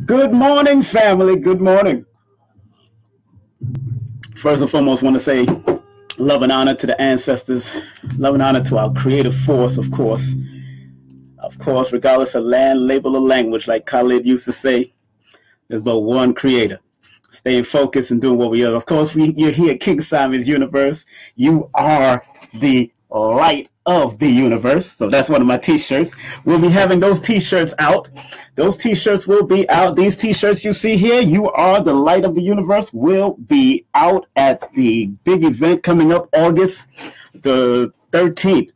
Good morning, family. Good morning. First and foremost, I want to say love and honor to the ancestors, love and honor to our creative force, of course. Of course, regardless of land, label, or language, like Khalid used to say, there's but one creator. Staying focused and doing what we are. Of course, you're here at King Simon's Universe. You are the light of the universe. So that's one of my t-shirts. We'll be having those t-shirts out. Those t-shirts will be out. These t-shirts you see here, you are the light of the universe, will be out at the big event coming up August the 13th.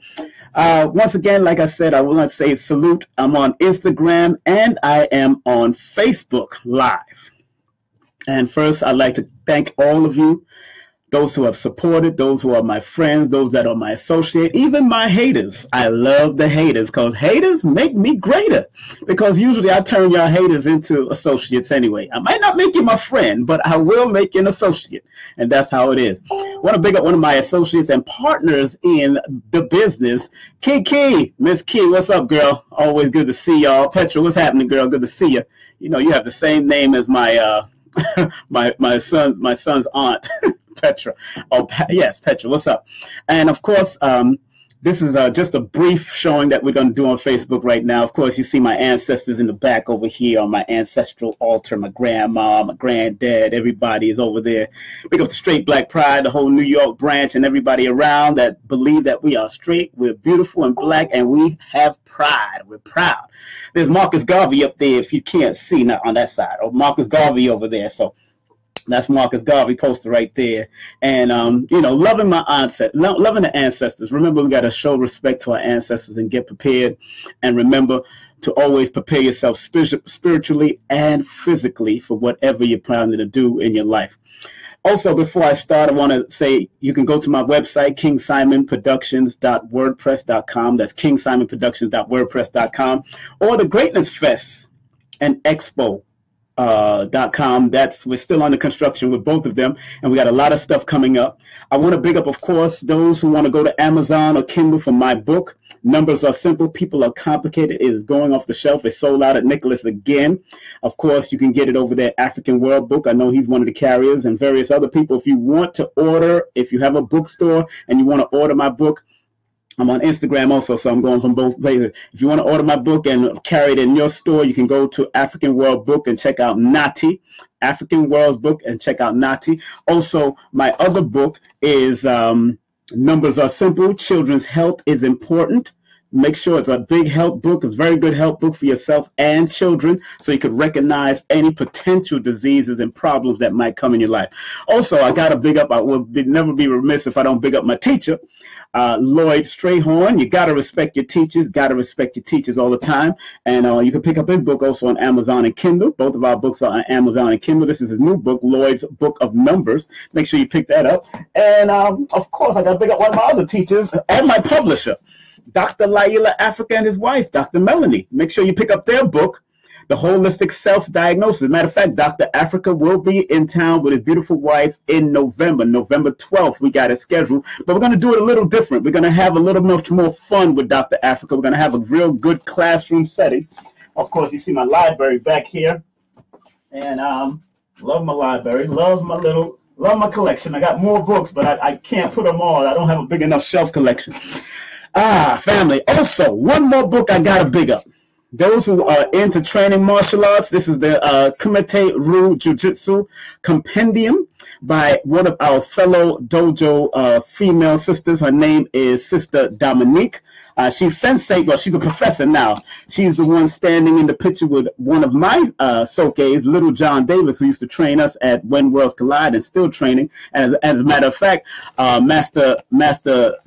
Once again, like I said, I want to say salute. I'm on Instagram and I am on Facebook Live. And first, I'd like to thank all of you, those who have supported, those who are my friends, those that are my associate, even my haters. I love the haters because haters make me greater. Because usually I turn y'all haters into associates anyway. I might not make you my friend, but I will make you an associate. And that's how it is. I want to big up one of my associates and partners in the business, Kiki. Miss Key, what's up, girl? Always good to see y'all. Petra, what's happening, girl? Good to see you. You know, you have the same name as my my son's aunt. Petra. Oh, yes, Petra. What's up? And of course, this is just a brief showing that we're going to do on Facebook right now. Of course, you see my ancestors in the back over here on my ancestral altar. My grandma, my granddad, everybody is over there. Big up the Straight Black Pride, the whole New York branch, and everybody around that believe that we are straight, we're beautiful and black, and we have pride. We're proud. There's Marcus Garvey up there if you can't see, not on that side. Or Marcus Garvey over there. So that's Marcus Garvey posted right there. And, loving loving the ancestors. Remember, we got to show respect to our ancestors and get prepared. And remember to always prepare yourself spiritually and physically for whatever you're planning to do in your life. Also, before I start, I want to say you can go to my website, kingsimonproductions.wordpress.com. That's kingsimonproductions.wordpress.com. Or the Greatness Fest and Expo. .com. We're still under construction with both of them, and we got a lot of stuff coming up. I want to big up, of course, those who want to go to Amazon or Kindle for my book. Numbers are simple, people are complicated. It is going off the shelf. It's sold out at Nicholas again. Of course, you can get it over there, African World Book. I know he's one of the carriers, and various other people. If you want to order, if you have a bookstore and you want to order my book, I'm on Instagram also, so I'm going from both places. If you want to order my book and carry it in your store, you can go to African World Book and check out Nati, African World's Book, and check out Nati. Also, my other book is Numbers Are Simple, Children's Health is Important. Make sure it's a big help book, a very good help book for yourself and children, so you could recognize any potential diseases and problems that might come in your life. Also, I got to big up, I will never be remiss if I don't big up my teacher, Lloyd Strayhorn. You got to respect your teachers, all the time. And you can pick up his book also on Amazon and Kindle. Both of our books are on Amazon and Kindle. This is his new book, Lloyd's Book of Numbers. Make sure you pick that up. And of course, I got to big up one of my other teachers and my publisher, Dr. Laila Africa and his wife, Dr. Melanie. Make sure you pick up their book, The Holistic Self-Diagnosis. As a matter of fact, Dr. Africa will be in town with his beautiful wife in November 12th. We got it scheduled, but we're going to do it a little different. We're going to have a little much more fun with Dr. Africa. We're going to have a real good classroom setting. Of course, you see my library back here, and love my library, love my collection. I got more books, but I can't put them all. I don't have a big enough shelf collection. Family. Also, one more book I got to big up. Those who are into training martial arts, this is the Kumite-Ryu Jiu-Jitsu Compendium by one of our fellow dojo female sisters. Her name is Sister Dominique. She's sensei, well, she's a professor now. She's the one standing in the picture with one of my Sokes, Little John Davis, who used to train us at When Worlds Collide and still training. And as a matter of fact, Master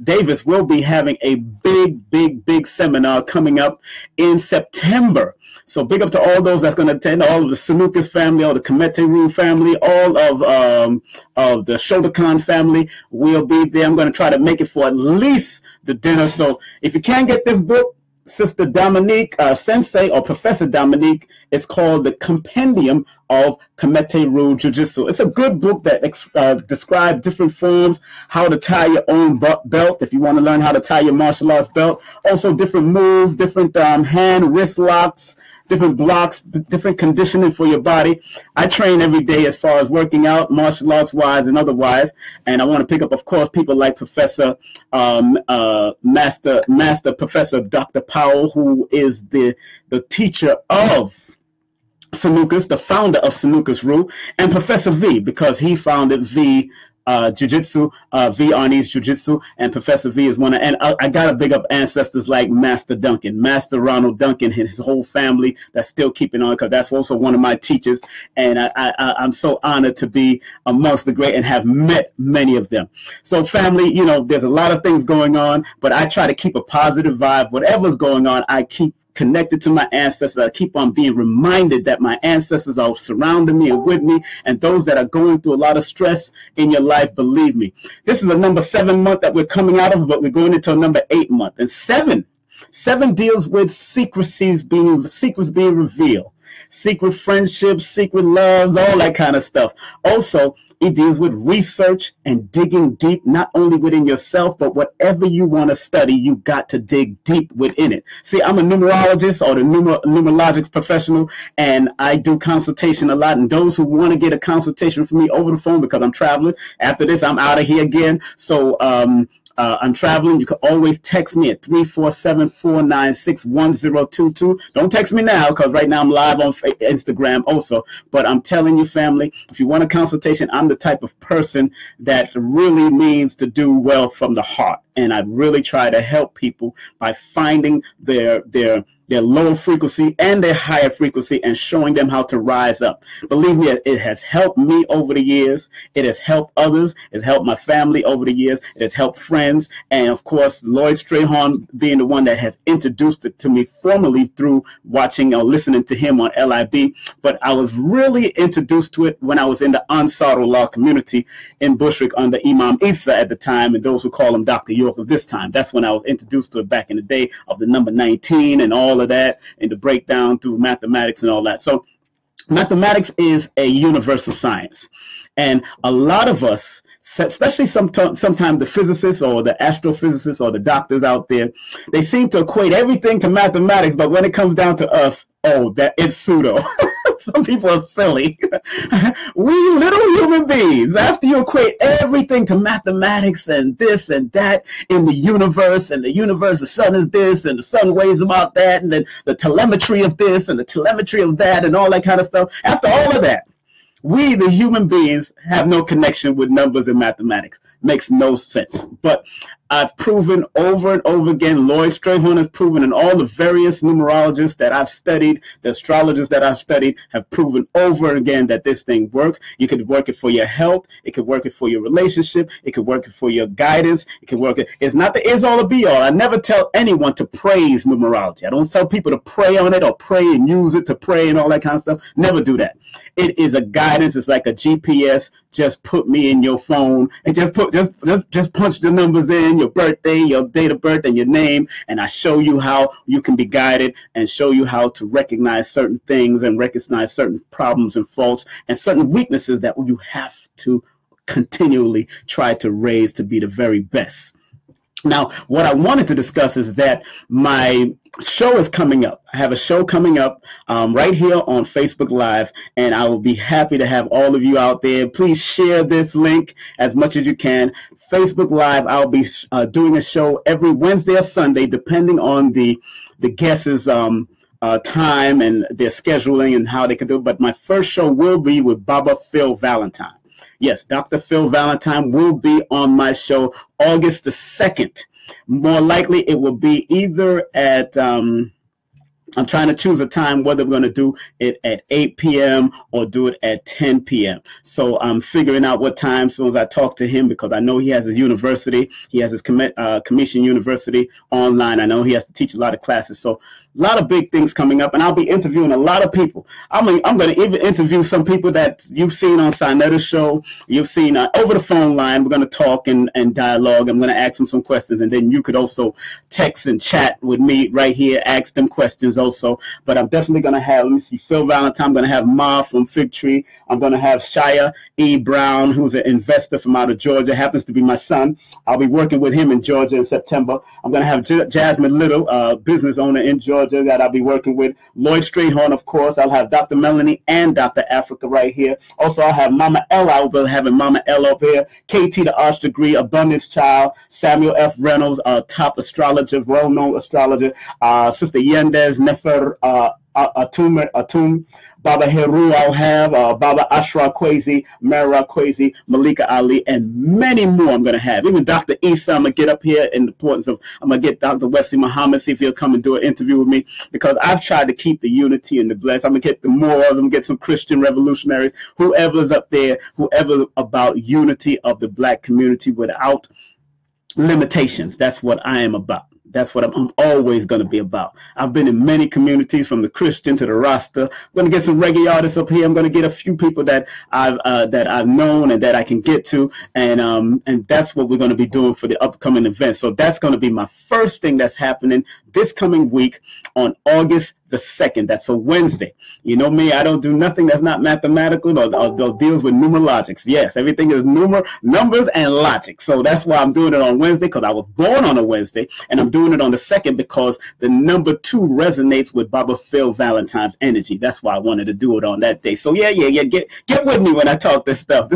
Davis will be having a big seminar coming up in September. So big up to all those that's going to attend, all of the Sanukas family, all the Kumite-Ryu family, all of the Shotokan family will be there. I'm going to try to make it for at least the dinner. So if you can't get this book, Sister Dominique, Sensei or Professor Dominique, it's called The Compendium of Kumite-Ryu Jiu-Jitsu. It's a good book that describes different forms, how to tie your own belt if you want to learn how to tie your martial arts belt. Also different moves, different hand, wrist locks, different blocks, different conditioning for your body. I train every day as far as working out, martial arts wise and otherwise. And I want to pick up, of course, people like Professor Master Professor Dr. Powell, who is the teacher of Sanukas, the founder of Sanukas Rule, and Professor V, because he founded V Jiu-Jitsu, V Arnie's Jiu-Jitsu, and Professor V is one of, and I gotta big up ancestors like Master Duncan, Master Ronald Duncan, and his whole family that's still keeping on, because that's also one of my teachers, and I'm so honored to be amongst the great and have met many of them. So family, you know, there's a lot of things going on, but I try to keep a positive vibe. Whatever's going on, I keep connected to my ancestors. I keep on being reminded that my ancestors are surrounding me and with me, and those that are going through a lot of stress in your life, believe me. This is a number 7 month that we're coming out of, but we're going into a number 8 month. And seven deals with secrets being revealed. Secret friendships, secret loves, all that kind of stuff. Also, it deals with research and digging deep, not only within yourself, but whatever you want to study, you got to dig deep within it. See, I'm a numerologist or the numerologics professional, and I do consultation a lot. And those who want to get a consultation from me over the phone, because I'm traveling, after this, I'm out of here again. So, I'm traveling. You can always text me at 347-496-1022. Don't text me now, because right now I'm live on Instagram also. But I'm telling you, family, if you want a consultation, I'm the type of person that really means to do well from the heart. And I really try to help people by finding their lower frequency and their higher frequency and showing them how to rise up. Believe me, it has helped me over the years. It has helped others. It's helped my family over the years. It has helped friends. And of course, Lloyd Strayhorn being the one that has introduced it to me formally through watching or listening to him on LIB. But I was really introduced to it when I was in the Ansarul Law community in Bushwick under Imam Isa at the time, and those who call him Dr. York of this time. That's when I was introduced to it back in the day of the number 19 and all of that, and the breakdown through mathematics and all that. So mathematics is a universal science, and a lot of us, especially sometimes the physicists or the astrophysicists or the doctors out there, they seem to equate everything to mathematics, but when it comes down to us, oh, that it's pseudo. Some people are silly. We little human beings, after you equate everything to mathematics and this and that in the universe, the sun is this, and the sun weighs about that, and then the telemetry of this and the telemetry of that, and all that kind of stuff. After all of that, we, the human beings, have no connection with numbers and mathematics. Makes no sense. But I've proven over and over again, Lloyd Strayhorn has proven, and all the various numerologists that I've studied, the astrologers that I've studied, have proven over again that this thing works. You could work it for your health. It could work it for your relationship. It could work it for your guidance. It could work it. It's not the is all or be all. I never tell anyone to praise numerology. I don't tell people to pray on it or pray and use it to pray and all that kind of stuff. Never do that. It is a guidance. It's like a GPS. Just put me in your phone and just punch the numbers in, your birthday, your date of birth, and your name, and I show you how you can be guided and show you how to recognize certain things and recognize certain problems and faults and certain weaknesses that you have to continually try to raise to be the very best. Now, what I wanted to discuss is that my show is coming up. I have a show coming up right here on Facebook Live, and I will be happy to have all of you out there. Please share this link as much as you can. Facebook Live, I'll be doing a show every Wednesday or Sunday, depending on the guests' time and their scheduling and how they can do it. But my first show will be with Baba Phil Valentine. Yes, Dr. Phil Valentine will be on my show August the 2nd. More likely it will be either at, I'm trying to choose a time whether we're going to do it at 8 p.m. or do it at 10 p.m. So I'm figuring out what time as soon as I talk to him, because I know he has his university. He has his commission university online. I know he has to teach a lot of classes. So a lot of big things coming up, and I'll be interviewing a lot of people. I'm going to even interview some people that you've seen on Sinetta's show. You've seen over the phone line. We're going to talk and dialogue. I'm going to ask them some questions, and then you could also text and chat with me right here, ask them questions also. But I'm definitely going to have, let me see, Phil Valentine. I'm going to have Ma from Fig Tree. I'm going to have Shia E. Brown, who's an investor from out of Georgia, happens to be my son. I'll be working with him in Georgia in September. I'm going to have Jasmine Little, business owner in Georgia. Georgia that I'll be working with. Lloyd Strayhorn, of course. I'll have Dr. Melanie and Dr. Africa right here. Also, I'll have Mama Ella. I'll be having Mama Ella up here. KT, the Arch Degree, Abundance Child. Samuel F. Reynolds, top astrologer, well-known astrologer. Sister Yendez Nefer Atum, Baba Heru, I'll have Baba Ashra Kwesi, Mara Kwesi, Malika Ali, and many more I'm going to have. Even Dr. Issa, I'm going to get up here in the importance of, I'm going to get Dr. Wesley Muhammad, see if he'll come and do an interview with me, because I've tried to keep the unity and the bless. I'm going to get the Moors, I'm going to get some Christian revolutionaries, whoever's up there, whoever about unity of the black community without limitations. That's what I am about. That's what I'm always going to be about. I've been in many communities, from the Christian to the Rasta. I'm going to get some reggae artists up here. I'm going to get a few people that I've known and that I can get to, and that's what we're going to be doing for the upcoming event. So that's going to be my first thing that's happening this coming week on August the 2nd. That's a Wednesday. You know me, I don't do nothing that's not mathematical or deals with numerologics. Yes, everything is numbers and logic. So that's why I'm doing it on Wednesday, because I was born on a Wednesday, and I'm doing it on the 2nd because the number 2 resonates with Baba Phil Valentine's energy. That's why I wanted to do it on that day. So yeah. Get with me when I talk this stuff.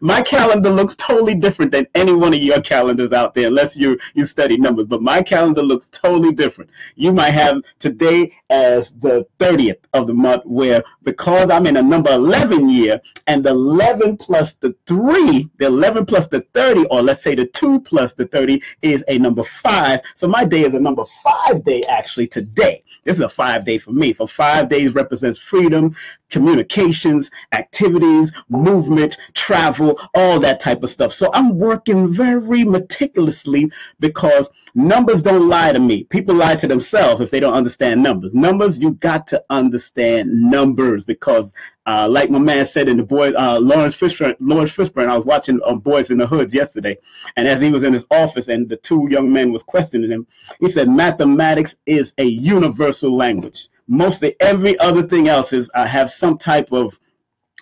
My calendar looks totally different than any one of your calendars out there, unless you study numbers. But my calendar looks totally different. You might have today as the 30th of the month, where because I'm in a number 11 year, and the 11 plus the 3, the 11 plus the 30, or let's say the 2 plus the 30 is a number 5. So my day is a number 5 day actually today. This is a 5 day for me. For 5 days represents freedom, communications, activities, movement, travel, all that type of stuff. So I'm working very meticulously, because numbers don't lie to me. People lie to themselves if they don't understand numbers. Numbers, you got to understand numbers, because like my man said in the Boys, Lawrence Fishburne, I was watching Boys in the Hoods yesterday, and as he was in his office and the 2 young men was questioning him, he said mathematics is a universal language. Mostly every other thing else is have some type of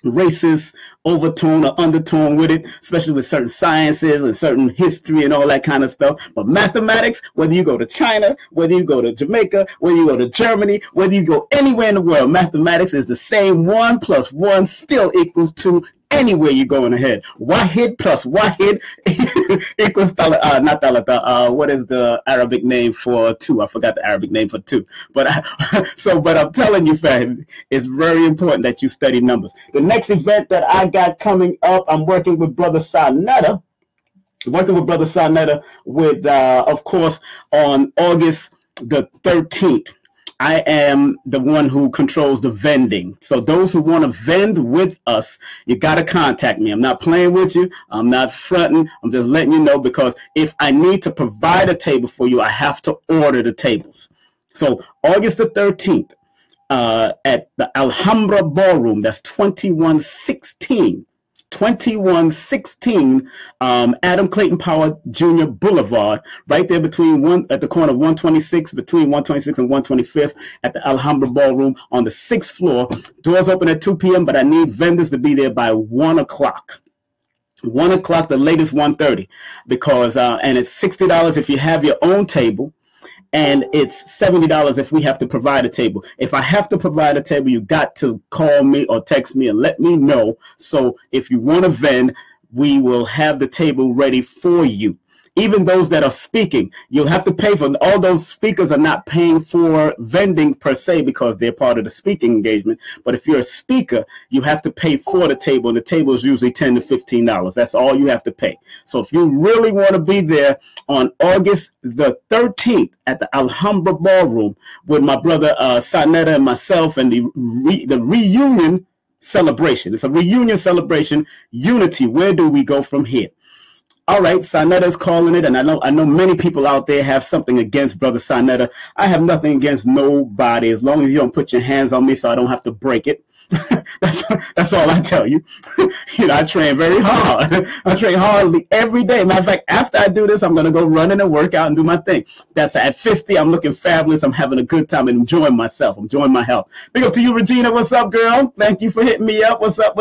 racist overtone or undertone with it, especially with certain sciences and certain history and all that kind of stuff. But mathematics, whether you go to China, whether you go to Jamaica, whether you go to Germany, whether you go anywhere in the world, mathematics is the same. 1 plus 1 still equals 2 anywhere you're going ahead. Wahid plus Wahid equals not talata. What is the Arabic name for 2? I forgot the Arabic name for 2. But I'm telling you, fam, it's very important that you study numbers. The next event that I got coming up, I'm working with Brother Sarnetta. With, of course, on August the 13th. I am the one who controls the vending. So those who want to vend with us, you got to contact me. I'm not playing with you. I'm not fronting. I'm just letting you know, because if I need to provide a table for you, I have to order the tables. So August the 13th at the Alhambra Ballroom, that's 2116 Adam Clayton Power Jr. Boulevard, right there between at the corner of 126, between 126 and 125th, at the Alhambra Ballroom on the 6th floor. Doors open at 2 p.m., but I need vendors to be there by 1 o'clock. 1 o'clock, the latest 1:30, because and it's $60 if you have your own table, and it's $70 if we have to provide a table. If I have to provide a table, you got to call me or text me and let me know. So if you want to vend, we will have the table ready for you. Even those that are speaking, you'll have to pay for. All those speakers are not paying for vending per se, because they're part of the speaking engagement. But if you're a speaker, you have to pay for the table, and the table is usually $10 to $15. That's all you have to pay. So if you really want to be there on August the 13th at the Alhambra Ballroom with my brother Sarnetta and myself, and the reunion celebration. It's a reunion celebration, unity. Where do we go from here? All right, Sarnetta's calling it, and I know many people out there have something against Brother Sarnetta. I have nothing against nobody, as long as you don't put your hands on me so I don't have to break it. That's all I tell you. I train very hard. I train hardly every day. Matter of fact, after I do this, I'm going to go running and work out and do my thing. That's at 50. I'm looking fabulous. I'm having a good time and enjoying myself. I'm enjoying my health. Big up to you, Regina. What's up, girl? Thank you for hitting me up. What's up?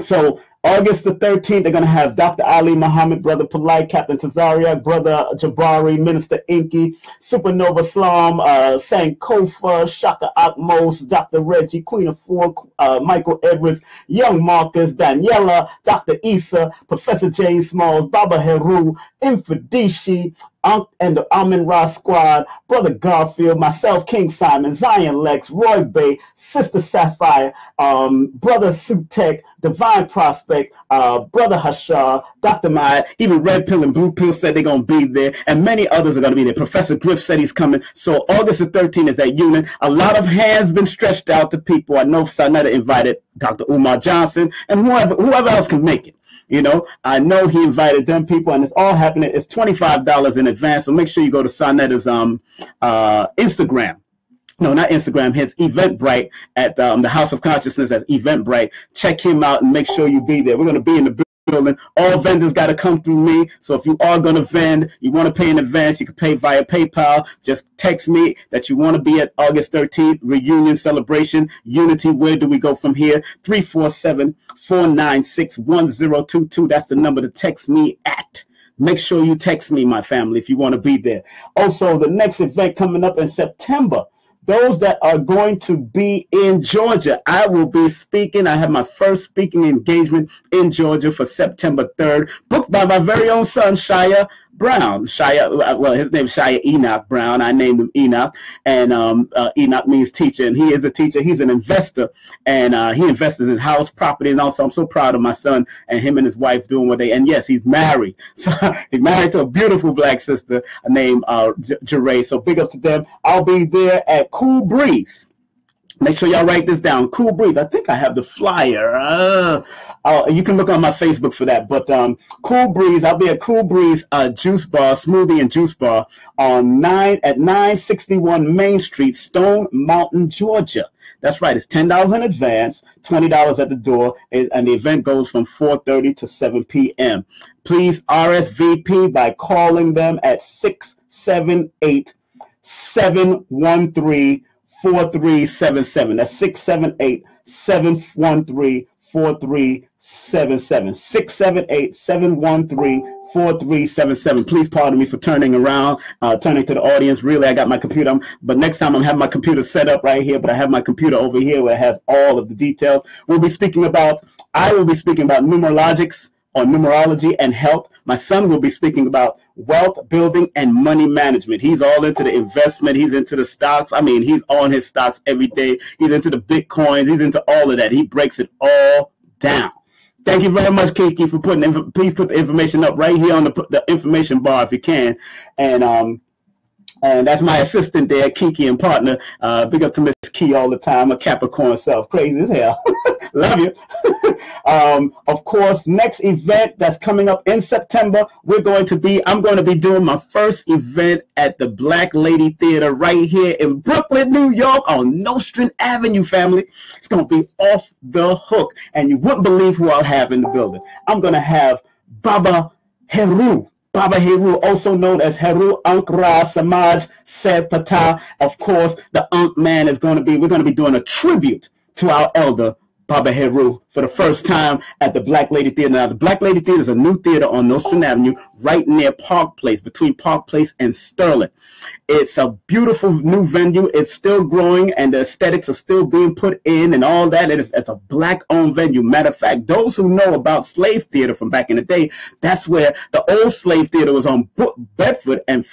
So August the 13th, they're going to have Dr. Ali Muhammad, Brother Polite, Captain Tazariak, Brother Jabari, Minister Inky, Supernova Slum, Sankofa, Shaka Akmos, Dr. Reggie, Queen of Four, Michael Edwards, Young Marcus, Daniela, Dr. Issa, Professor James Smalls, Baba Heru, Infadishi, and the Amin Ra Squad, Brother Garfield, myself, King Simon, Zion Lex, Roy Bay, Sister Sapphire, Brother Sutek, Divine Prospect, Brother Hashar, Dr. Maya, even Red Pill and Blue Pill said they're going to be there, and many others are going to be there. Professor Griff said he's coming. So August the 13th is that unit. A lot of hands been stretched out to people. I know Sanetta invited Dr. Umar Johnson and whoever else can make it. You know, I know he invited them people, and it's all happening. It's $25 in advance, so make sure you go to Sanetta's Instagram. No, not Instagram, his Eventbrite at the House of Consciousness as Eventbrite. Check him out and make sure you be there. We're going to be in the building. All vendors got to come through me. So if you are going to vend, you want to pay in advance, you can pay via PayPal. Just text me that you want to be at August 13th, reunion celebration, unity. Where do we go from here? 347-496-1022. That's the number to text me at. Make sure you text me, my family, if you want to be there. Also, the next event coming up in September, those that are going to be in Georgia, I will be speaking. I have my first speaking engagement in Georgia for September 3rd, booked by my very own son, Shia Brown. Shia, well, his name is Shia Enoch Brown. I named him Enoch, and Enoch means teacher, and he is a teacher. He's an investor, and he invests in house property, and also I'm so proud of my son and him and his wife doing what they, and yes, he's married. So he's married to a beautiful black sister named Jeray. So big up to them. I'll be there at Cool Breeze. Make sure y'all write this down. Cool Breeze. I think I have the flyer. You can look on my Facebook for that. But Cool Breeze, I'll be at Cool Breeze Juice Bar, Smoothie and Juice Bar on at 961 Main Street, Stone Mountain, Georgia. That's right. It's $10 in advance, $20 at the door, and the event goes from 4:30 to 7 p.m. Please RSVP by calling them at 678-713-4377. That's 678-713-4377. 678-713-4377. Please pardon me for turning around, turning to the audience. Really, I got my computer, but next time I'm having my computer set up right here, but I have my computer over here where it has all of the details. I will be speaking about numerologics or numerology and health. My son will be speaking about wealth building and money management. He's all into the investment. He's into the stocks. I mean, he's on his stocks every day. He's into the Bitcoins. He's into all of that. He breaks it all down. Thank you very much, Kiki, for please put the information up right here on the information bar if you can. And that's my assistant there, Kiki and partner. Big up to Miss Key all the time, a Capricorn self. Crazy as hell. Love you. Of course, next event that's coming up in September, I'm going to be doing my first event at the Black Lady Theater right here in Brooklyn, New York on Nostrand Avenue, family. It's going to be off the hook, and you wouldn't believe who I'll have in the building. I'm going to have Baba Heru. Baba Heru, also known as Heru Ankra Samaj Se-Pata. Of course, the Ankh man we're going to be doing a tribute to our elder, Baba Heru, for the first time at the Black Lady Theater. Now, the Black Lady Theater is a new theater on Nostrand Avenue, right near Park Place, between Park Place and Sterling. It's a beautiful new venue. It's still growing, and the aesthetics are still being put in and all that. It's a black-owned venue. Matter of fact, those who know about slave theater from back in the day, that's where the old slave theater was on Bedford and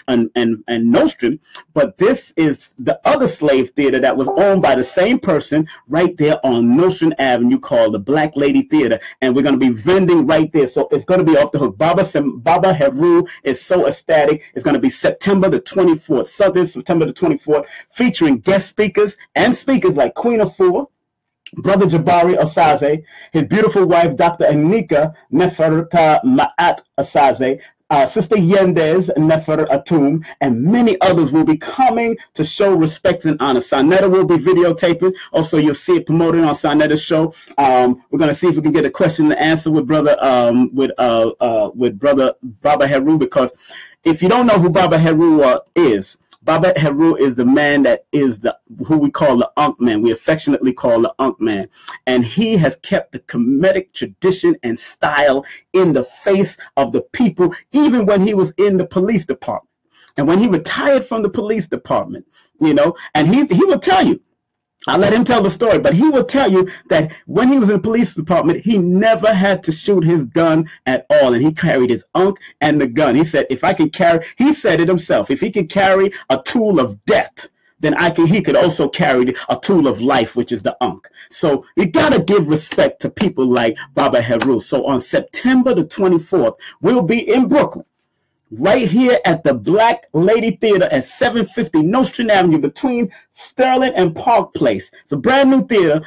Nostrand, but this is the other slave theater that was owned by the same person right there on Nostrand Avenue called the Black Lady Theater, and we're going to be vending right there, so it's going to be off the hook. Baba Heru is so ecstatic. It's going to be September the 24th, Southern September the 24th, featuring guest speakers and speakers like Queen of Four, Brother Jabari Osaze, his beautiful wife, Dr. Anika Neferka Ma'at Osaze, Sister Yendez Nefer Atum, and many others will be coming to show respect and honor. Sanetta will be videotaping. Also, you'll see it promoted on Sanetta's show. We're going to see if we can get a question and answer with Brother Baba Heru, because if you don't know who Baba Heru is, Baba Heru is the man that is who we call the Ankh man. We affectionately call the Ankh man. And he has kept the Kemetic tradition and style in the face of the people, even when he was in the police department. And when he retired from the police department, and he will tell you, I'll let him tell the story, but he will tell you that when he was in the police department, he never had to shoot his gun at all. And he carried his Ankh and the gun. He said, if I can carry, he said it himself, if he could carry a tool of death, then he could also carry a tool of life, which is the Ankh. So you got to give respect to people like Baba Heru. So on September the 24th, we'll be in Brooklyn, right here at the Black Lady Theater at 750 Nostrand Avenue between Sterling and Park Place. It's a brand new theater,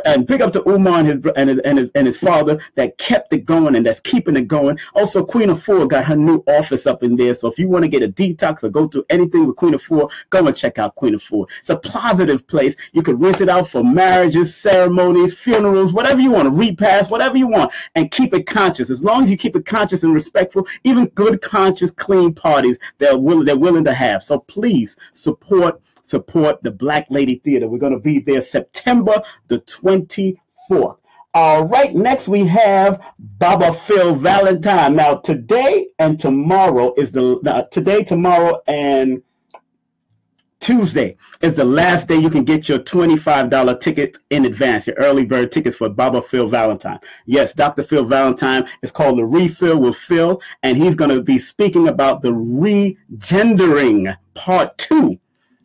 and big up to Umar and his father that kept it going and that's keeping it going. Also, Queen Afua got her new office up in there. So if you want to get a detox or go through anything with Queen Afua, go and check out Queen Afua. It's a positive place. You could rent it out for marriages, ceremonies, funerals, whatever you want, a repast, whatever you want, and keep it conscious. As long as you keep it conscious and respectful, even good conscious, clean parties they're willing to have. So please support the Black Lady Theater. We're going to be there September the 24th. All right, next we have Baba Phil Valentine. Now today and tomorrow is tomorrow and Tuesday is the last day you can get your $25 ticket in advance, your early bird tickets for Baba Phil Valentine. Yes, Dr. Phil Valentine is called The Refill with Phil, and he's going to be speaking about the regendering part 2,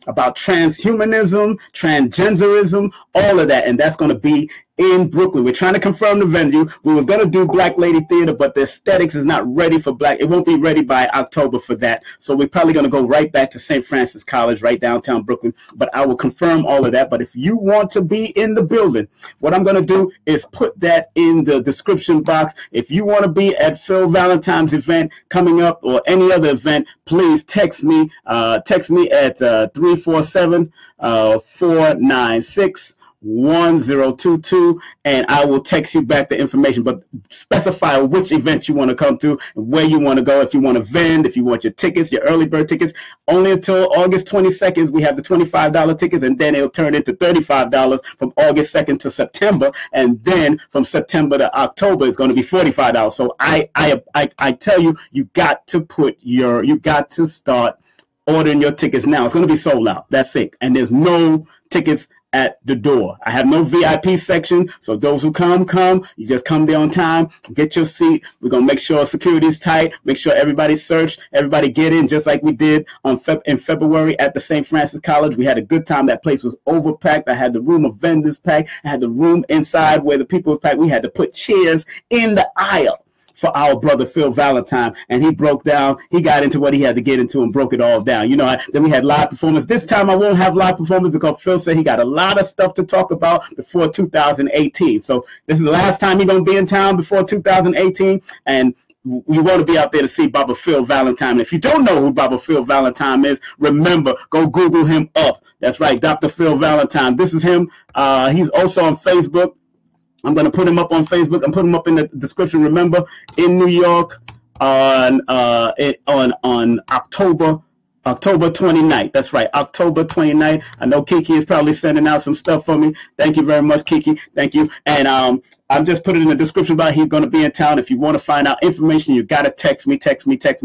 about transhumanism, transgenderism, all of that, and that's going to be in Brooklyn. We're trying to confirm the venue. We were going to do Black Lady Theater, but the aesthetics is not ready for Black. It won't be ready by October for that. So we're probably going to go right back to St. Francis College, right downtown Brooklyn. But I will confirm all of that. But if you want to be in the building, what I'm going to do is put that in the description box. If you want to be at Phil Valentine's event coming up or any other event, please text me. Text me at 347-496 1022, and I will text you back the information, but specify which event you want to come to and where you want to go. If you want to vend, if you want your tickets, your early bird tickets, only until August 22nd we have the $25 tickets, and then it'll turn into $35 from August 2nd to September, and then from September to October it's going to be $45. So I tell you, you got to start ordering your tickets now. It's going to be sold out. That's it. And there's no tickets at the door. I have no VIP section, so those who come. You just come there on time, get your seat. We're going to make sure security's tight, make sure everybody's searched, everybody get in, just like we did in February at the St. Francis College. We had a good time. That place was overpacked. I had the room of vendors packed. I had the room inside where the people were packed. We had to put chairs in the aisle for our brother Phil Valentine, and he broke down. He got into what he had to get into and broke it all down. Then we had live performance. This time I won't have live performance because Phil said he got a lot of stuff to talk about before 2018. So this is the last time he's going to be in town before 2018, and we want to be out there to see Baba Phil Valentine. And if you don't know who Baba Phil Valentine is, remember, go Google him up. That's right, Dr. Phil Valentine. This is him. He's also on Facebook. I'm going to put him up on Facebook. I'm putting him up in the description. Remember, in New York on October 29th. That's right, October 29th. I know Kiki is probably sending out some stuff for me. Thank you very much, Kiki. Thank you. And I'm just putting in the description about he's going to be in town. If you want to find out information, you got to text me.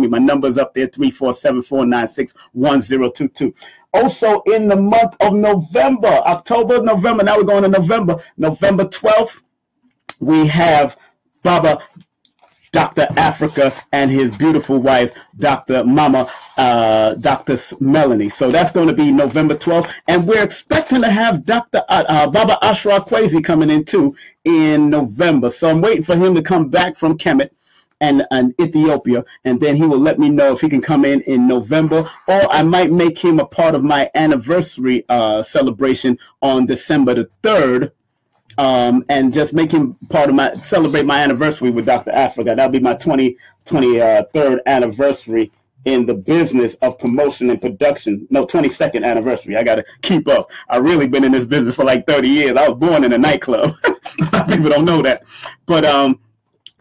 My number's up there, 347-496-1022. Also, in the month of November, November, now we're going to November 12th, we have Baba Dr. Africa and his beautiful wife, Dr. Mama, Dr. Melanie. So that's going to be November 12th. And we're expecting to have Dr. Baba Ashraf Kwesi coming in too in November. So I'm waiting for him to come back from Kemet and Ethiopia, and then he will let me know if he can come in November, or I might make him a part of my anniversary celebration on December the 3rd, and just make him part of celebrate my anniversary with Dr. Africa. That'll be my 23rd anniversary in the business of promotion and production. No, 22nd anniversary. I got to keep up. I've really been in this business for like 30 years. I was born in a nightclub. People don't know that. But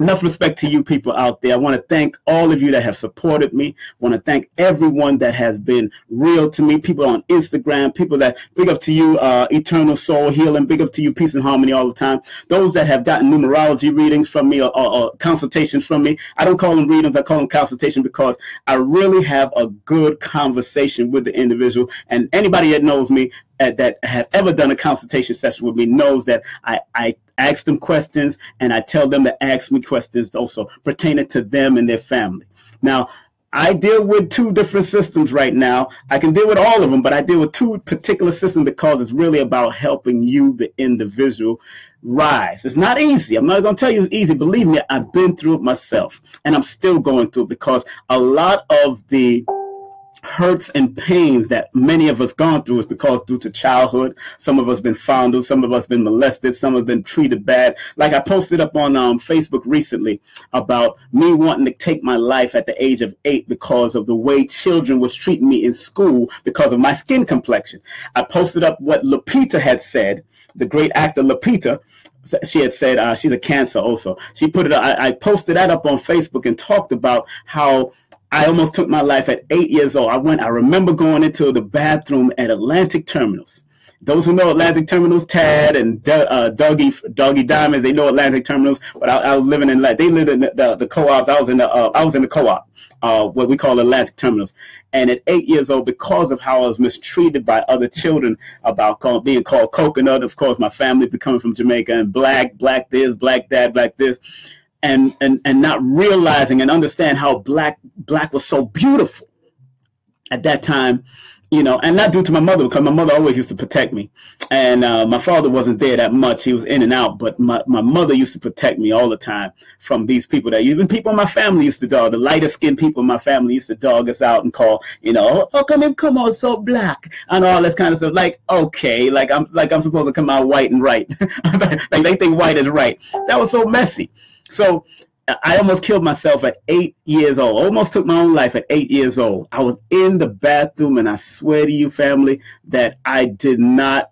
enough respect to you people out there. I want to thank all of you that have supported me. I want to thank everyone that has been real to me. People on Instagram, people that, big up to you, Eternal Soul Healing. Big up to you, Peace and Harmony all the time. Those that have gotten numerology readings from me or consultations from me. I don't call them readings, I call them consultation, because I really have a good conversation with the individual. And anybody that knows me, that have ever done a consultation session with me, knows that I ask them questions, and I tell them to ask me questions also pertaining to them and their family. Now, I deal with 2 different systems right now. I can deal with all of them, but I deal with 2 particular systems because it's really about helping you, the individual, rise. It's not easy. I'm not going to tell you it's easy. Believe me, I've been through it myself, and I'm still going through it, because a lot of the hurts and pains that many of us gone through is because due to childhood. Some of us been fondled, some of us been molested, some have been treated bad. Like I posted up on Facebook recently about me wanting to take my life at the age of 8 because of the way children was treating me in school because of my skin complexion. I posted up what Lupita had said, the great actor Lupita. She had said, she's a Cancer also. She put it, I posted that up on Facebook and talked about how I almost took my life at 8 years old. I remember going into the bathroom at Atlantic Terminals. Those who know Atlantic Terminals, Tad and Doggy Diamonds, they know Atlantic Terminals. But I was living in, they lived in the co-ops. I was in the co-op, what we call Atlantic Terminals. And at 8 years old, because of how I was mistreated by other children, about being called coconut, of course, my family becoming from Jamaica, and black this, black that, black this. And not realizing and understand how black was so beautiful at that time, you know, and not due to my mother, because my mother always used to protect me. And my father wasn't there that much. He was in and out, but my mother used to protect me all the time from these people that even people in my family used to dog. The lighter skinned people in my family used to dog us out and call, you know, oh, come on, so black, and all this kind of stuff. Like, okay, like I'm supposed to come out white and right. Like they think white is right. That was so messy. So I almost killed myself at 8 years old. Almost took my own life at 8 years old. I was in the bathroom, and I swear to you, family, that I did not.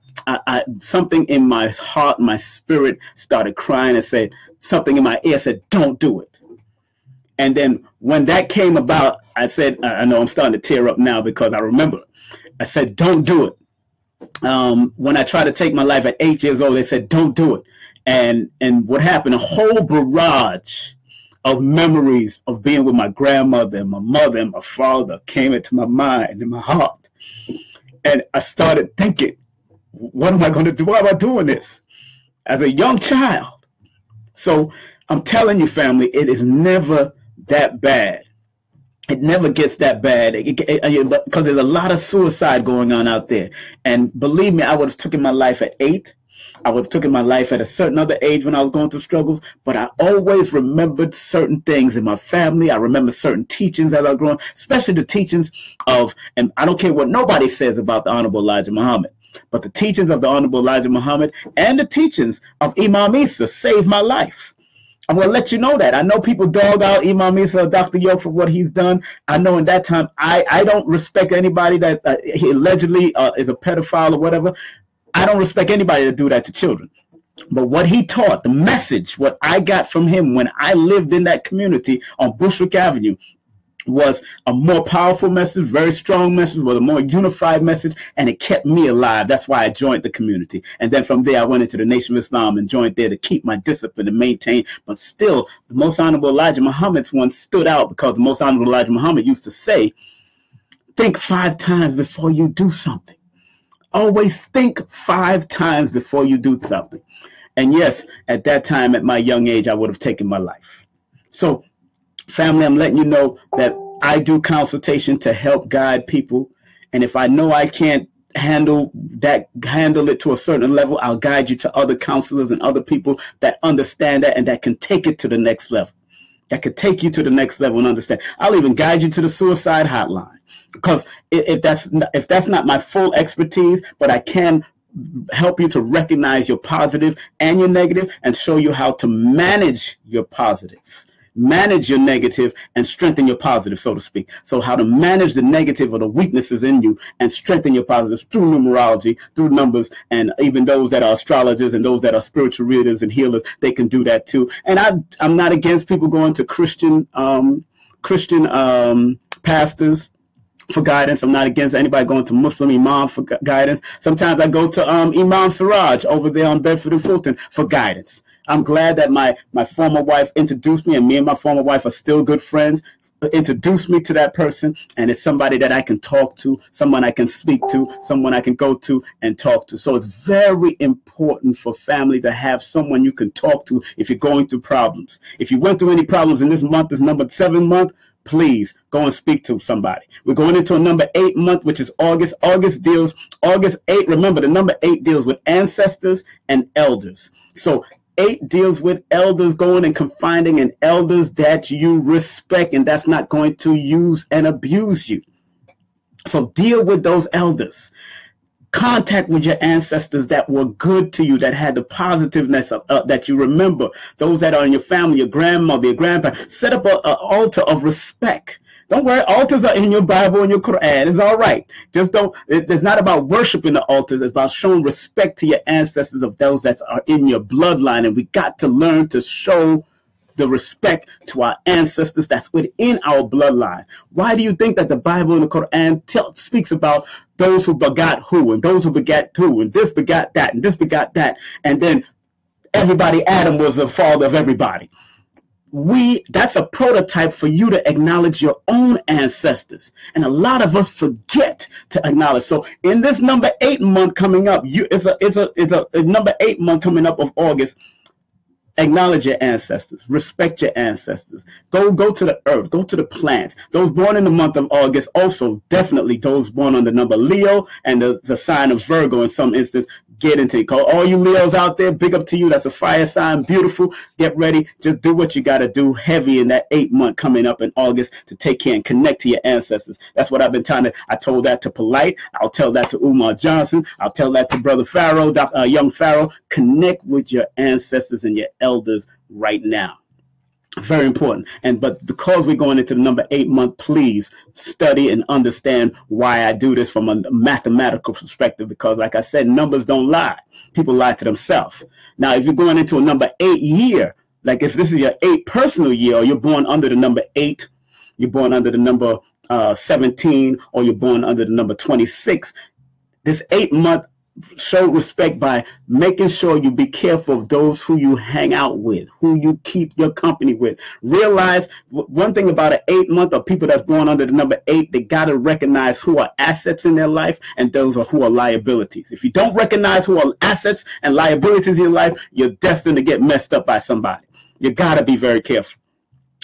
Something in my heart, my spirit started crying and said, something in my ear said, don't do it. And then when that came about, I said, I know I'm starting to tear up now because I remember. I said, don't do it. When I tried to take my life at 8 years old, they said, don't do it. And what happened, a whole barrage of memories of being with my grandmother and my mother and my father came into my mind and my heart. And I started thinking, what am I going to do? Why am I doing this? As a young child. So I'm telling you, family, it is never that bad. It never gets that bad because there's a lot of suicide going on out there. And believe me, I would have taken my life at 8. I would have taken my life at a certain other age when I was going through struggles, but I always remembered certain things in my family. I remember certain teachings that I grew up, especially the teachings of, and I don't care what nobody says about the Honorable Elijah Muhammad, but the teachings of the Honorable Elijah Muhammad and the teachings of Imam Isa saved my life. I'm going to let you know that. I know people dog out Imam Isa, Dr. Yo, for what he's done. I know in that time, I don't respect anybody that he allegedly is a pedophile or whatever. I don't respect anybody to do that to children. But what he taught, the message, what I got from him when I lived in that community on Bushwick Avenue was a more powerful message, very strong message, was a more unified message, and it kept me alive. That's why I joined the community. And then from there, I went into the Nation of Islam and joined there to keep my discipline and maintain. But still, the Most Honorable Elijah Muhammad's one stood out because the Most Honorable Elijah Muhammad used to say, think 5 times before you do something. Always think 5 times before you do something. And yes, at that time, at my young age, I would have taken my life. So, family, I'm letting you know that I do consultation to help guide people. And if I know I can't handle it to a certain level, I'll guide you to other counselors and other people that understand that and that can take it to the next level. That could take you to the next level and understand. I'll even guide you to the suicide hotline. Because if that's not my full expertise, but I can help you to recognize your positive and your negative and show you how to manage your positive. manage your negative and strengthen your positive, so to speak. So how to manage the negative or the weaknesses in you and strengthen your positives through numerology, through numbers, and even those that are astrologers and those that are spiritual readers and healers, they can do that too. And I'm not against people going to Christian pastors for guidance. I'm not against anybody going to Muslim Imam for guidance. Sometimes I go to Imam Siraj over there on Bedford and Fulton for guidance. I'm glad that my former wife introduced me, and me and my former wife are still good friends, introduced me to that person, and it's somebody that I can talk to, someone I can speak to, someone I can go to and talk to. So it's very important for family to have someone you can talk to if you're going through problems. If you went through any problems in this month, this number 7 month, please go and speak to somebody. We're going into a number 8 month, which is August. August 8. Remember, the number 8 deals with ancestors and elders. So 8 deals with elders, going and confiding in elders that you respect and that's not going to use and abuse you. So deal with those elders. Contact with your ancestors that were good to you, that had the positiveness that you remember. Those that are in your family, your grandmother, your grandpa. Set up an altar of respect. Don't worry, altars are in your Bible and your Quran. It's all right. Just don't. It's not about worshiping the altars. It's about showing respect to your ancestors, of those that are in your bloodline. And we got to learn to show the respect to our ancestors that's within our bloodline. Why do you think that the Bible and the Quran speaks about those who begot who, and those who begat who, and this begot that, and this begot that, and then everybody, Adam was the father of everybody? That's a prototype for you to acknowledge your own ancestors, and a lot of us forget to acknowledge. So in this number 8 month coming up, it's a number 8 month coming up of August. Acknowledge your ancestors, respect your ancestors. Go to the earth, go to the plants. Those born in the month of August, also definitely those born on the number Leo and the sign of Virgo in some instance, get into it. Call all you Leos out there, big up to you. That's a fire sign, beautiful. Get ready. Just do what you got to do heavy in that 8 month coming up in August to take care and connect to your ancestors. That's what I've been I told that to Polite. I'll tell that to Umar Johnson. I'll tell that to Brother Pharaoh, Young Pharaoh. Connect with your ancestors and your elders right now. Very important. But because we're going into the number 8 month, please study and understand why I do this from a mathematical perspective, because like I said, numbers don't lie. People lie to themselves. Now, if you're going into a number 8 year, like if this is your 8 personal year, or you're born under the number 8, you're born under the number 17, or you're born under the number 26, this 8 month, show respect by making sure you be careful of those who you hang out with, who you keep your company with. Realize one thing about an 8 month, or people that's born under the number 8, they got to recognize who are assets in their life and those who are liabilities. If you don't recognize who are assets and liabilities in your life, you're destined to get messed up by somebody. You got to be very careful.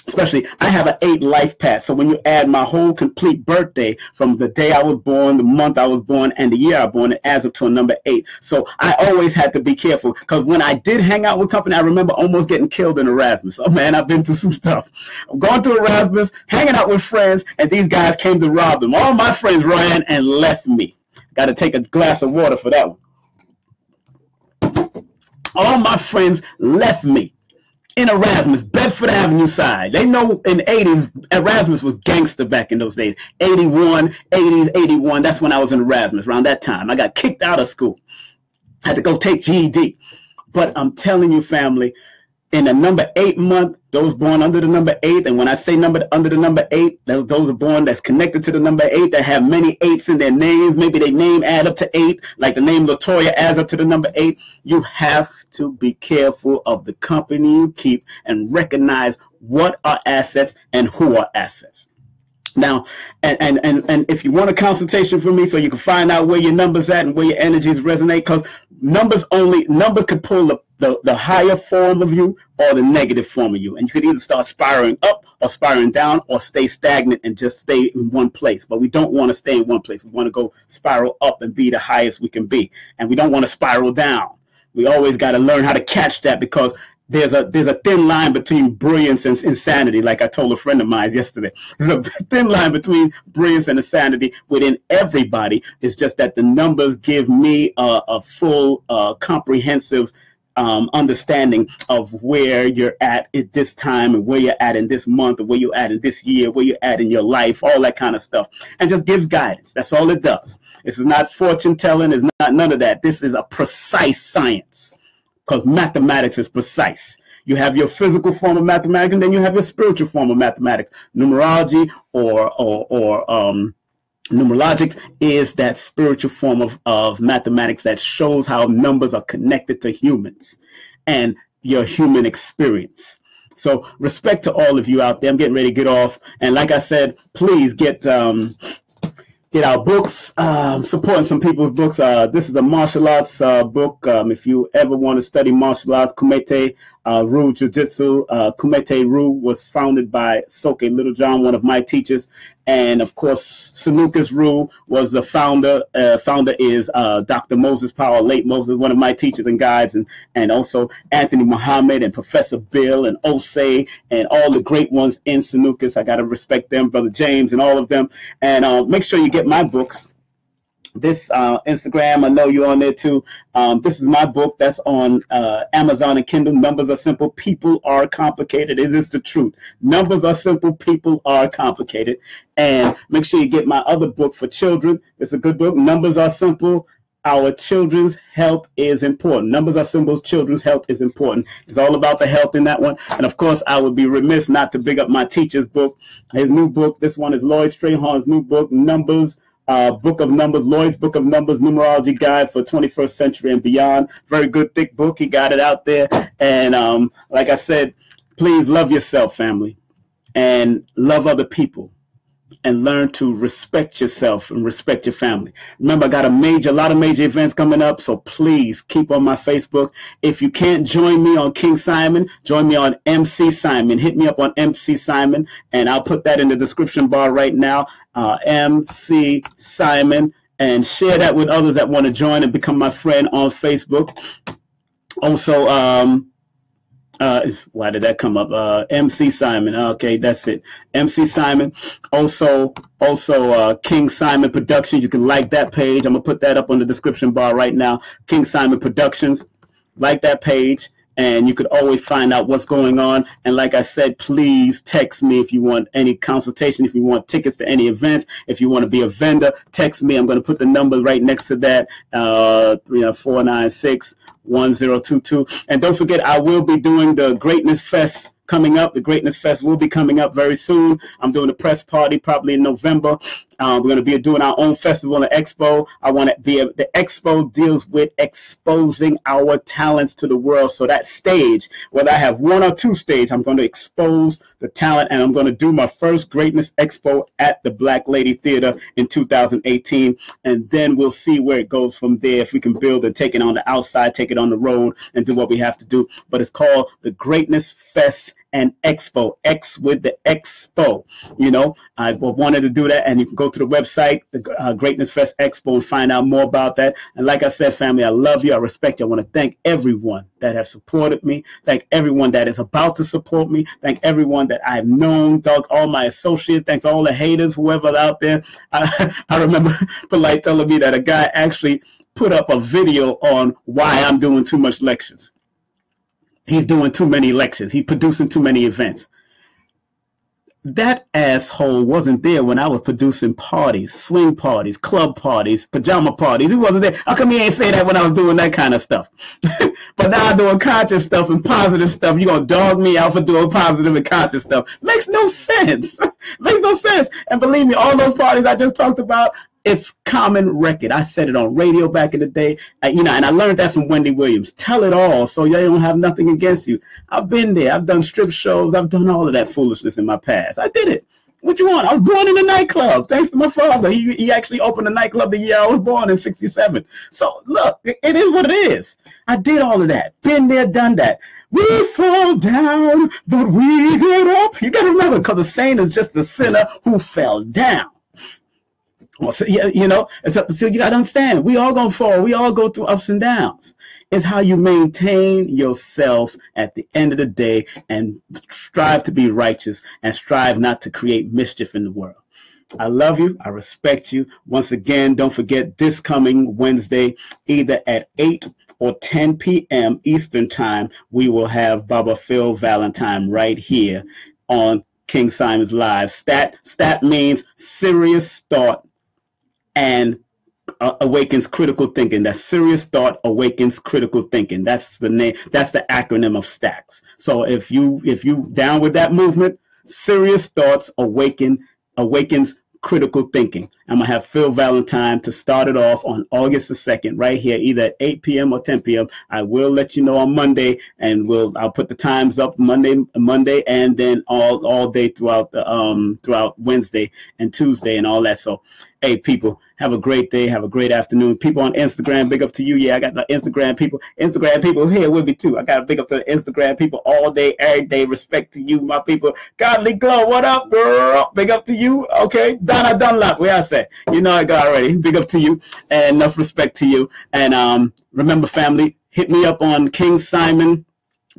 Especially, I have an 8 life path. So when you add my whole complete birthday from the day I was born, the month I was born, and the year I was born, it adds up to a number 8. So I always had to be careful, because when I did hang out with company, I remember almost getting killed in Erasmus. Oh man, I've been through some stuff. I'm going to Erasmus, hanging out with friends, and these guys came to rob them. All my friends ran and left me. Got to take a glass of water for that one. All my friends left me. In Erasmus, Bedford Avenue side. They know in the 80s, Erasmus was gangster back in those days. 81, 80s, 81. That's when I was in Erasmus, around that time. I got kicked out of school. I had to go take GED. But I'm telling you, family, in the number 8 month, those born under the number 8, and when I say under the number 8, those are born that's connected to the number 8, that have many 8s in their names. Maybe their name add up to 8, like the name Latoya adds up to the number 8. You have to be careful of the company you keep and recognize what are assets and who are assets. Now, and if you want a consultation from me so you can find out where your numbers at and where your energies resonate, because numbers could pull the higher form of you or the negative form of you. And you could either start spiraling up or spiraling down, or stay stagnant and just stay in one place. But we don't want to stay in one place. We want to go spiral up and be the highest we can be. And we don't want to spiral down. We always got to learn how to catch that, because there's a thin line between brilliance and insanity, like I told a friend of mine yesterday. There's a thin line between brilliance and insanity within everybody. It's just that the numbers give me a full, comprehensive understanding of where you're at this time and where you're at in this month or where you're at in this year, where you're at in your life, all that kind of stuff, and just gives guidance. That's all it does. This is not fortune telling. It's not none of that. This is a precise science, because mathematics is precise. You have your physical form of mathematics, and then you have your spiritual form of mathematics. Numerology or numerologics is that spiritual form of mathematics that shows how numbers are connected to humans and your human experience. So respect to all of you out there. I'm getting ready to get off. And like I said, please get our books, supporting some people's books. This is a martial arts book. If you ever want to study martial arts, Kumite Ryu Jiu-Jitsu. Kumite Ryu was founded by Soke Littlejohn, one of my teachers. And of course, Sanukas Ryu was the founder. Founder is Dr. Moses Powell, late Moses, one of my teachers and guides, and also Anthony Muhammad and Professor Bill and Osei and all the great ones in Sanukas. I got to respect them, Brother James and all of them. And make sure you get my books. This Instagram, I know you're on there too. This is my book that's on Amazon and Kindle. Numbers are simple, people are complicated. It is the truth. Numbers are simple, people are complicated. And make sure you get my other book for children. It's a good book. Numbers are simple. Our children's health is important. Numbers are symbols. Children's health is important. It's all about the health in that one. And of course, I would be remiss not to big up my teacher's book. His new book. This one is Lloyd Strayhorn's new book, Numbers. Book of Numbers, Lloyd's Book of Numbers, Numerology Guide for 21st Century and Beyond. Very good, thick book. He got it out there. And like I said, please love yourself, family, and love other people, and learn to respect yourself and respect your family. Remember, I got a lot of major events coming up, so please keep on my Facebook. If you can't join me on King Simon, join me on MC Simon. Hit me up on MC Simon, and I'll put that in the description bar right now, MC Simon, and share that with others that want to join and become my friend on Facebook. Also, why did that come up? MC Simon. Okay, that's it. MC Simon. Also, King Simon Productions. You can like that page. I'm gonna put that up on the description bar right now. King Simon Productions. Like that page, and you could always find out what's going on. And like I said, please text me if you want any consultation, if you want tickets to any events, if you want to be a vendor, text me. I'm going to put the number right next to that, 496-1022. And don't forget, I will be doing the Greatness Fest coming up. The Greatness Fest will be coming up very soon. I'm doing a press party probably in November. We're going to be doing our own festival and expo. I want to be the expo deals with exposing our talents to the world. So that stage, whether I have one or two stage, I'm going to expose the talent, and I'm going to do my first Greatness Expo at the Black Lady Theater in 2018. And then we'll see where it goes from there. If we can build and take it on the outside, take it on the road, and do what we have to do. But it's called the Greatness Fest and Expo, X with the Expo. You know, I wanted to do that, and you can go to the website, the Greatness Fest Expo, and find out more about that. And like I said, family, I love you. I respect you. I want to thank everyone that has supported me. Thank everyone that is about to support me. Thank everyone that I've known. Thank all my associates. Thanks all the haters, whoever's out there. I remember Polite telling me that a guy actually put up a video on why I'm doing too much lectures. He's doing too many lectures. He's producing too many events. That asshole wasn't there when I was producing parties, swing parties, club parties, pajama parties. He wasn't there. How come he ain't say that when I was doing that kind of stuff? But now I'm doing conscious stuff and positive stuff. You're going to dog me out for doing positive and conscious stuff. Makes no sense. Makes no sense. And believe me, all those parties I just talked about, it's common record. I said it on radio back in the day, and I learned that from Wendy Williams. Tell it all, so you don't have nothing against you. I've been there. I've done strip shows. I've done all of that foolishness in my past. I did it. What you want? I was born in a nightclub, thanks to my father. He actually opened a nightclub the year I was born in '67. So look, it is what it is. I did all of that. Been there, done that. We fall down, but we get up. You got to remember, because a saint is just a sinner who fell down. So, so you got to understand, we all gonna fall. We all go through ups and downs. It's how you maintain yourself at the end of the day and strive to be righteous and strive not to create mischief in the world. I love you. I respect you. Once again, don't forget this coming Wednesday, either at 8 or 10 p.m. Eastern Time, we will have Baba Phil Valentine right here on King Simon's Live. STAT means serious thought and awakens critical thinking. That serious thought awakens critical thinking. That's the name. That's the acronym of STACKS. So if you down with that movement, serious thoughts awakens critical thinking. I'm gonna have Phil Valentine to start it off on August the 2nd, right here, either at 8 p.m. or 10 p.m. I will let you know on Monday, and I'll put the times up Monday, and then all day throughout Wednesday and Tuesday and all that. So, hey, people, have a great day. Have a great afternoon. People on Instagram, big up to you. Yeah, I got the Instagram people. Instagram people is here with me too. I got to big up to the Instagram people all day, every day. Respect to you, my people. Godly Glow, what up, girl? Big up to you. Okay, Donna Dunlap, where I say, you know I got already. Big up to you, and enough respect to you. And remember, family, hit me up on King Simon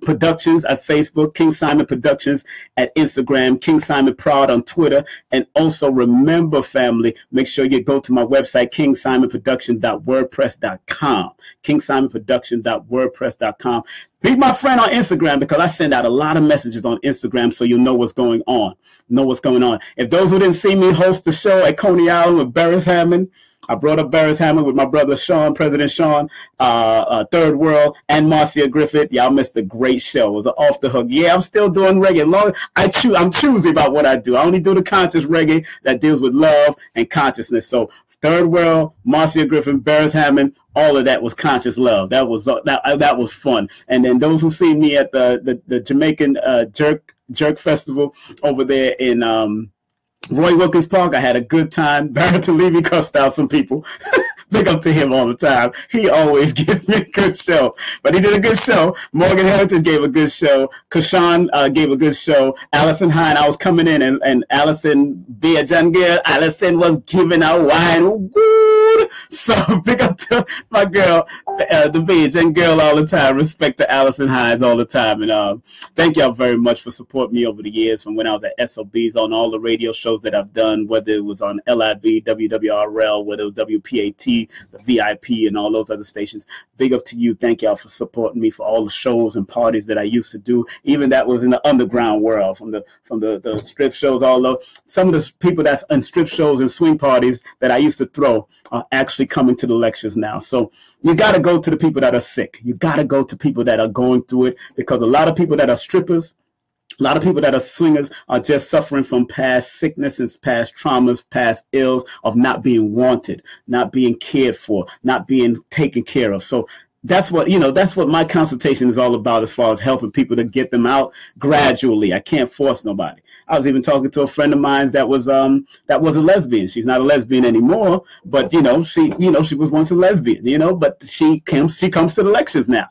Productions at Facebook, King Simon Productions at Instagram, King Simon Proud on Twitter. And also remember, family, make sure you go to my website, kingsimonproductions.wordpress.com, kingsimonproductions.wordpress.com. Be my friend on Instagram, because I send out a lot of messages on Instagram, so you'll know what's going on. If those who didn't see me host the show at Coney Island with Barris Hammond, I brought up Barris Hammond with my brother Sean, President Sean, Third World, and Marcia Griffith. Y'all missed a great show. It was an off the hook. Yeah, I'm still doing reggae. I'm choosy about what I do. I only do the conscious reggae that deals with love and consciousness. So Third World, Marcia Griffin, Barris Hammond, all of that was conscious love. That was fun. And then those who see me at the Jamaican Jerk Festival over there in Roy Wilkins Park, I had a good time. Barrington Levy cussed out some people. Big up to him all the time. He always gives me a good show. But he did a good show. Morgan Heritage gave a good show. Kashawn gave a good show. Allison Hine, I was coming in, and Allison Bia Jangir, Allison was giving out wine. Woo! So big up to my girl, the Bia Jangir all the time. Respect to Allison Hines all the time. And thank y'all very much for supporting me over the years, from when I was at SOBs, on all the radio shows that I've done, whether it was on LIB, WWRL, whether it was WPAT, the VIP, and all those other stations. Big up to you. Thank y'all for supporting me for all the shows and parties that I used to do. Even that was in the underground world, from the strip shows. Although some of the people that's in strip shows and swing parties that I used to throw are actually coming to the lectures now. So you got to go to the people that are sick. You got to go to people that are going through it, because a lot of people that are strippers, a lot of people that are swingers, are just suffering from past sickness and past traumas, past ills of not being wanted, not being cared for, not being taken care of. So that's what my consultation is all about, as far as helping people to get them out gradually. I can't force nobody. I was even talking to a friend of mine that was a lesbian. She's not a lesbian anymore, but she was once a lesbian, but she comes to the lectures now.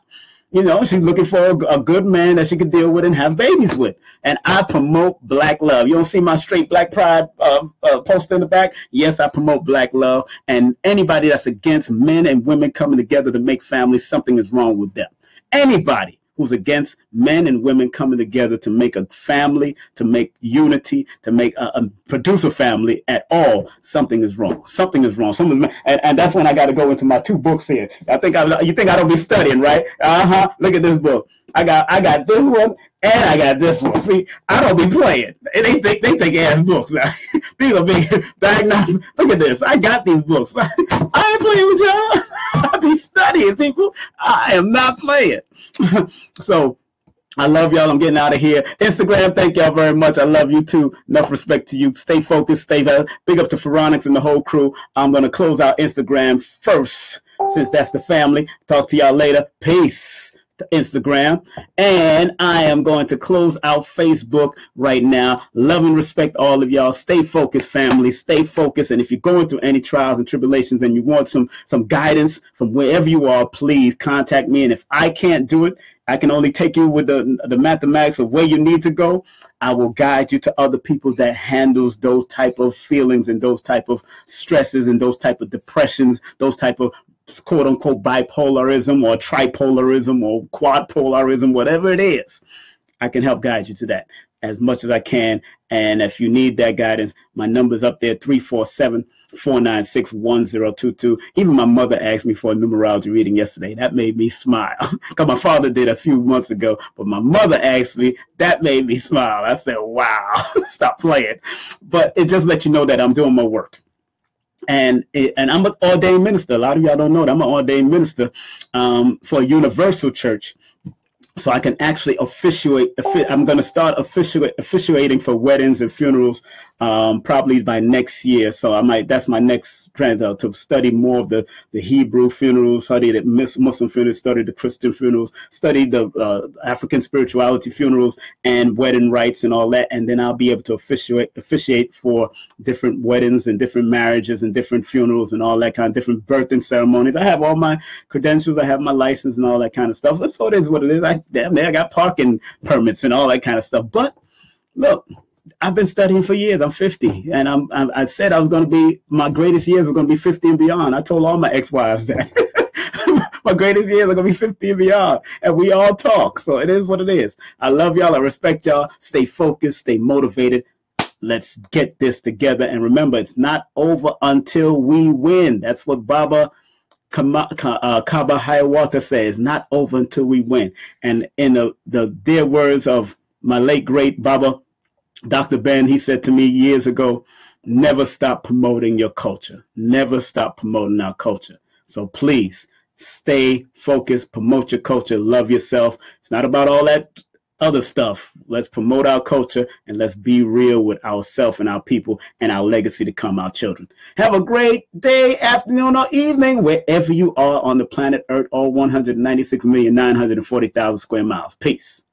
She's looking for a good man that she could deal with and have babies with. And I promote black love. You don't see my straight black pride poster in the back? Yes, I promote black love. And anybody that's against men and women coming together to make families, something is wrong with them. Anybody who's against men and women coming together to make a family, to make unity, to make produce a family at all, something is wrong. Something is wrong. And that's when I got to go into my two books here. You think I don't be studying, right? Look at this book. I got this one and I got this one. See, I don't be playing. They think ass books. These are big diagnostics. Look at this. I got these books. I ain't playing with y'all. I be studying, people. I am not playing. So I love y'all. I'm getting out of here. Instagram, thank y'all very much. I love you too. Enough respect to you. Stay focused. Stay big up to Pharonics and the whole crew. I'm going to close out Instagram first, since that's the family. Talk to y'all later. Peace. To Instagram, and I am going to close out Facebook right now. Love and respect all of y'all. Stay focused, family. Stay focused. And if you're going through any trials and tribulations and you want some guidance from wherever you are, please contact me. And if I can't do it, I can only take you with the mathematics of where you need to go. I will guide you to other people that handles those type of feelings and those type of stresses and those type of depressions, those type of quote unquote bipolarism or tripolarism or quadpolarism, whatever it is. I can help guide you to that. as much as I can. And if you need that guidance, my number's up there, 347-496-1022. Even my mother asked me for a numerology reading yesterday. That made me smile. Because my father did a few months ago, but my mother asked me. That made me smile. I said, wow, stop playing. But it just lets you know that I'm doing my work. And I'm an ordained minister. A lot of y'all don't know that I'm an ordained minister for a universal church. So I can actually officiate. I'm going to start officiating for weddings and funerals probably by next year. So that's my next trend, to study more of the Hebrew funerals, study the Muslim funerals, study the Christian funerals, study the African spirituality funerals and wedding rites and all that. And then I'll be able to officiate for different weddings and different marriages and different funerals and all that kind of different birthing ceremonies. I have all my credentials. I have my license and all that kind of stuff. So it is what it is. Damn, I got parking permits and all that kind of stuff. But look, I've been studying for years. I'm 50, and I said I was going to be, my greatest years are going to be 50 and beyond. I told all my ex-wives that. My greatest years are going to be 50 and beyond, and we all talk. So it is what it is. I love y'all. I respect y'all. Stay focused. Stay motivated. Let's get this together. And remember, it's not over until we win. That's what Baba Kaba Hiawatha says, not over until we win. And in the dear words of my late great Baba, Dr. Ben, he said to me years ago, never stop promoting your culture. Never stop promoting our culture. So please stay focused, promote your culture, love yourself. It's not about all that other stuff. Let's promote our culture and let's be real with ourselves and our people and our legacy to come, our children. Have a great day, afternoon, or evening, wherever you are on the planet Earth, all 196,940,000 square miles. Peace.